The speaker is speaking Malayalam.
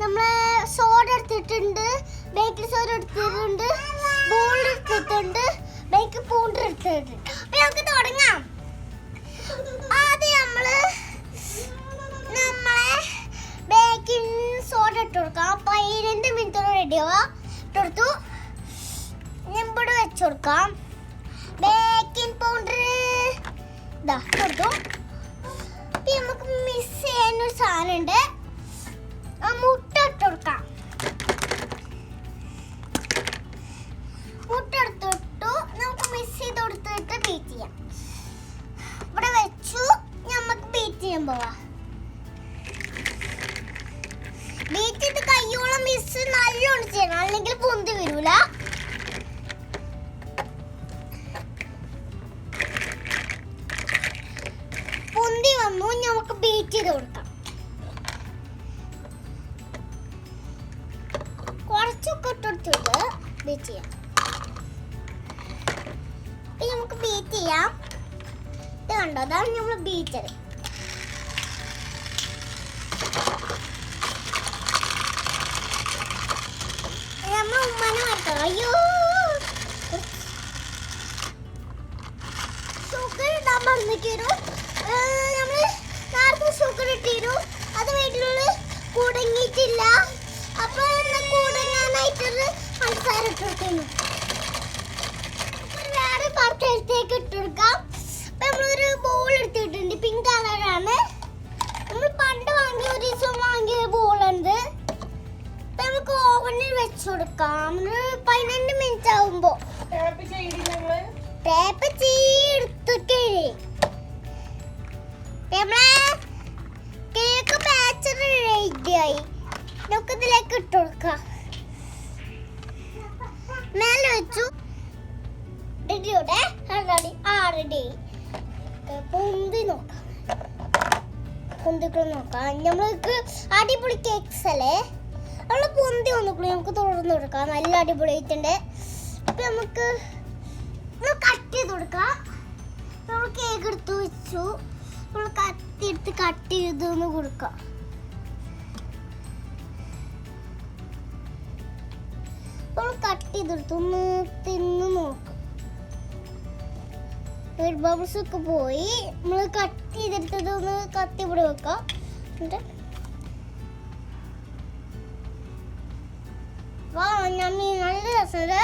നമ്മളെ സോഡ എടുത്തിട്ടുണ്ട്, ബേക്കിംഗ് സോഡ എടുത്തിട്ടുണ്ട്, ബോൾ എടുത്തിട്ടുണ്ട്, ബേക്കിംഗ് പൗഡർ എടുത്തിട്ടുണ്ട്. അപ്പൊ നമുക്ക് തുടങ്ങാം. ആദ്യം നമ്മളെ ബേക്കിംഗ് സോഡ ഇട്ട് കൊടുക്കാം. 15 മിനിറ്റോടെ റെഡിയാവാ. ഇട്ടെടുത്തു. ഇവിടെ വെച്ച് കൊടുക്കാം. ബേക്കിംഗ് പൗഡർ ഇതാ കൊടുത്തു. നമുക്ക് മിക്സ് ചെയ്യാനൊരു സാധനം ഉണ്ട്. മുട്ട ഇട്ട് കൊടുക്കാം. മുട്ട എടുത്തിട്ടു നമുക്ക് മിക്സ് ചെയ്ത് കൊടുത്തിട്ട് ബീറ്റ് ചെയ്യാം. ഇവിടെ വെച്ചു. നമുക്ക് ബീറ്റ് ചെയ്യാൻ പോവാ. ബീറ്റ് ചെയ്ത് കയ്യോളം മിക്സ് നല്ലോണം ചെയ്യണം, അല്ലെങ്കിൽ പൊന്തി വരൂല. പൊന്തി വന്നു. നമുക്ക് ബീറ്റ് ചെയ്ത് കൊടുക്കാം. കുറച്ചൊക്കെ ഇട്ടെടുത്തിട്ട് ബീറ്റ് ചെയ്യാം. നമുക്ക് ബീറ്റ് ചെയ്യാം. ഇത് കണ്ടോ, അതാണ് നമ്മൾ ബീറ്റർ. നമ്മൾ ഉമ്മാനെ മറക്കാം. അയ്യോ, ഷുഗർ ഇടാൻ പറഞ്ഞിട്ടു. നമ്മള് നേരത്തെ ഷുഗർ ഇട്ടിരു. അത് വീട്ടിലുള്ള കുടങ്ങിയിട്ടില്ല. അപ്പൊ കുടങ്ങാനായിട്ടൊരു പഞ്ചസാര ഇട്ടിരുന്നു. വേറെ പാത്രത്തിലേക്ക് ഇട്ടുകൊടുക്കാം. അപ്പൊ നമ്മളൊരു ബോൾ എടുത്തിട്ടുണ്ട്. പിങ്ക് കളറാണ്. നമ്മൾ പണ്ട് വാങ്ങിയ ഒരു ദിവസം വാങ്ങിയ ബോളുണ്ട്. അപ്പൊ നമുക്ക് ഓവനിൽ വെച്ച് കൊടുക്കാം. 15 മിനിറ്റ് ആവുമ്പോ ടേപ്പ് ചെയ്തെടുത്തിട്ടേ കേക്ക് ബാച്ചർ റെഡിയായി. നമുക്ക് ഇതിലേക്ക് ഇട്ട് കൊടുക്കാം. മേലെ വെച്ചു. റെഡിയോടെ റെഡി. പൊന്തി നോക്കാം. പൊന്തിക്കളും നോക്കാം. നമ്മൾക്ക് അടിപൊളി കേക്ക്സ് അല്ലേ, അവള് പൊന്തി വന്നിക്കുള്ളൂ. നമുക്ക് തുറന്നു കൊടുക്കാം. നല്ല അടിപൊളിയായിട്ടുണ്ട്. അപ്പൊ നമുക്ക് കട്ട് ചെയ്ത് കൊടുക്കാം. നമ്മൾ കേക്ക് എടുത്ത് വെച്ചു. നമ്മൾ കത്തി എടുത്ത് കട്ട് ചെയ്തൊന്ന് കൊടുക്കാം. നമ്മൾ കട്ട് ചെയ്തെടുത്ത് ഒന്ന് തിന്ന് നോക്കാം. ബബിൾസ് ഒക്കെ പോയി. നമ്മൾ കട്ട് ചെയ്തെടുത്തത് ഒന്ന് കത്തി ഇവിടെ വെക്കാം. നല്ല രസമുണ്ട്.